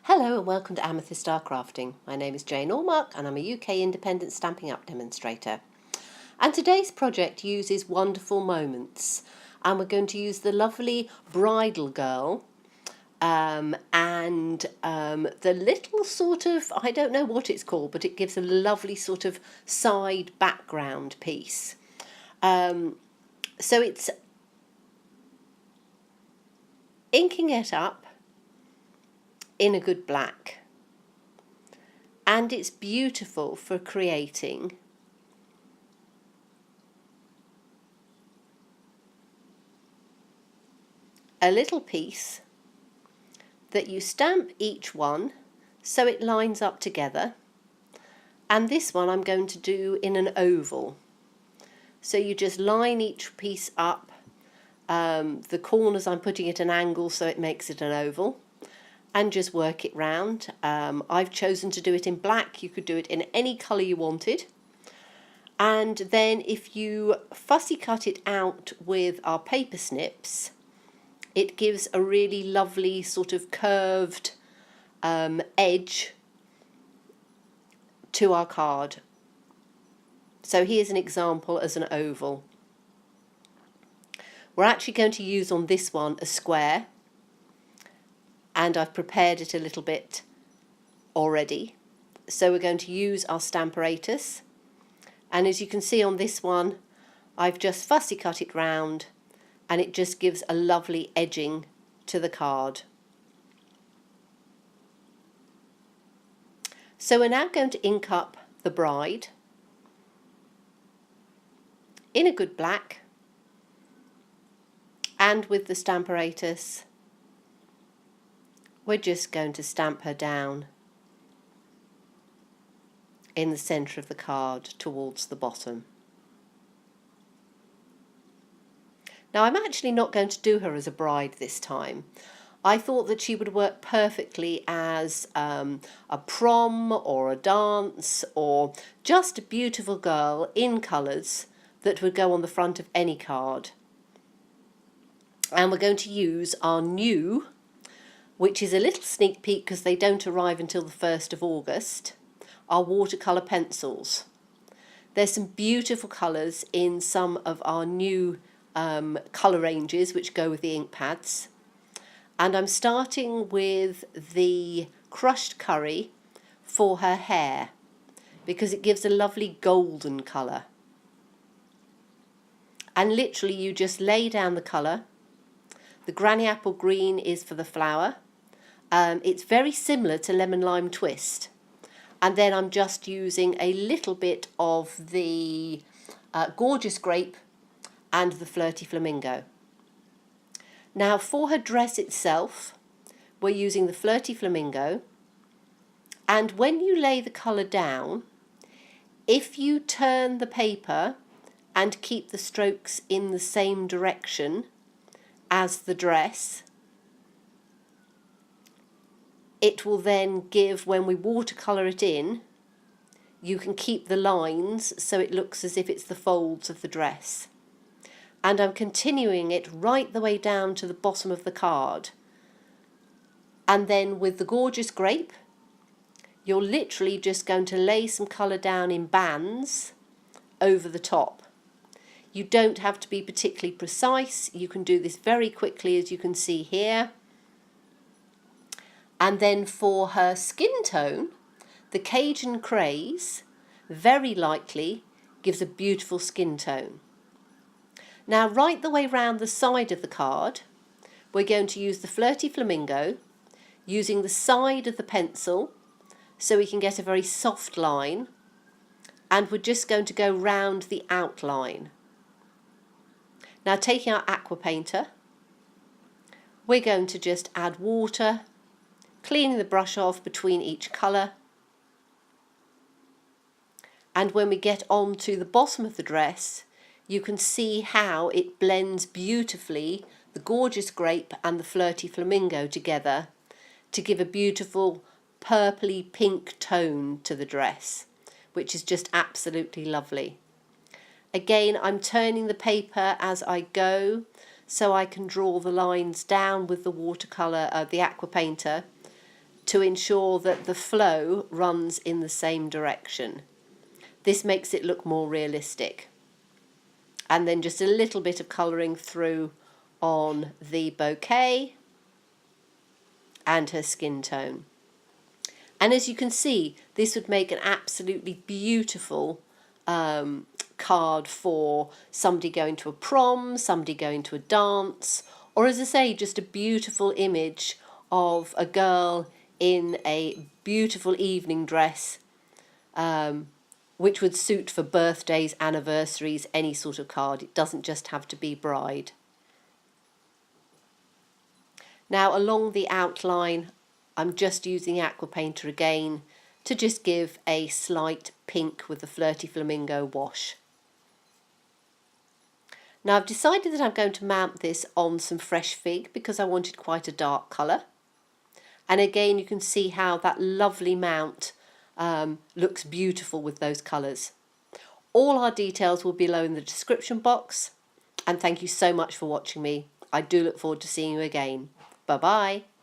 Hello and welcome to Amethyst Star Crafting. My name is Jane Allmark and I'm a UK independent Stampin' Up demonstrator. And today's project uses Wonderful Moments, and we're going to use the lovely bridal girl and the little sort of, I don't know what it's called, but it gives a lovely sort of side background piece. So it's inking it up in a good black, and it's beautiful for creating a little piece that you stamp each one so it lines up together. And this one I'm going to do in an oval, so you just line each piece up. The corners I'm putting at an angle so it makes it an oval, and just work it round. I've chosen to do it in black. You could do it in any colour you wanted. And then if you fussy cut it out with our paper snips, it gives a really lovely sort of curved edge to our card. So here's an example as an oval. We're actually going to use on this one a square, and I've prepared it a little bit already. So we're going to use our Stamparatus, and as you can see on this one, I've just fussy cut it round, and it just gives a lovely edging to the card. So we're now going to ink up the bride in a good black, and with the Stamparatus we're just going to stamp her down in the centre of the card towards the bottom. Now I'm actually not going to do her as a bride this time. I thought that she would work perfectly as a prom or a dance, or just a beautiful girl in colours that would go on the front of any card. And we're going to use our new, which is a little sneak peek because they don't arrive until the 1st of August, our watercolour pencils. There's some beautiful colours in some of our new colour ranges which go with the ink pads. And I'm starting with the crushed curry for her hair because it gives a lovely golden colour. And literally you just lay down the colour. The granny apple green is for the flower. It's very similar to lemon lime twist, and then I'm just using a little bit of the gorgeous grape and the flirty flamingo. Now for her dress itself we're using the flirty flamingo, and when you lay the colour down, if you turn the paper and keep the strokes in the same direction as the dress, it will then give, when we watercolour it in, you can keep the lines so it looks as if it's the folds of the dress. And I'm continuing it right the way down to the bottom of the card. And then with the gorgeous grape, you're literally just going to lay some colour down in bands over the top. You don't have to be particularly precise. You can do this very quickly, as you can see here. And then for her skin tone, the Cajun Craze very likely gives a beautiful skin tone. Now right the way round the side of the card, we're going to use the flirty flamingo, using the side of the pencil so we can get a very soft line, and we're just going to go round the outline. Now taking our aqua painter, we're going to just add water, cleaning the brush off between each colour, and when we get on to the bottom of the dress you can see how it blends beautifully the gorgeous grape and the flirty flamingo together to give a beautiful purpley pink tone to the dress, which is just absolutely lovely. Again, I'm turning the paper as I go so I can draw the lines down with the watercolour, the aqua painter, to ensure that the flow runs in the same direction. This makes it look more realistic. And then just a little bit of colouring through on the bouquet and her skin tone. And as you can see, this would make an absolutely beautiful card for somebody going to a prom, somebody going to a dance, or as I say, just a beautiful image of a girl in a beautiful evening dress, which would suit for birthdays, anniversaries, any sort of card. It doesn't just have to be bride. Now along the outline, I'm just using Aqua Painter again to just give a slight pink with the Flirty Flamingo wash. Now I've decided that I'm going to mount this on some fresh fig because I wanted quite a dark colour. And again, you can see how that lovely mount looks beautiful with those colours. All our details will be below in the description box. And thank you so much for watching me. I do look forward to seeing you again. Bye bye.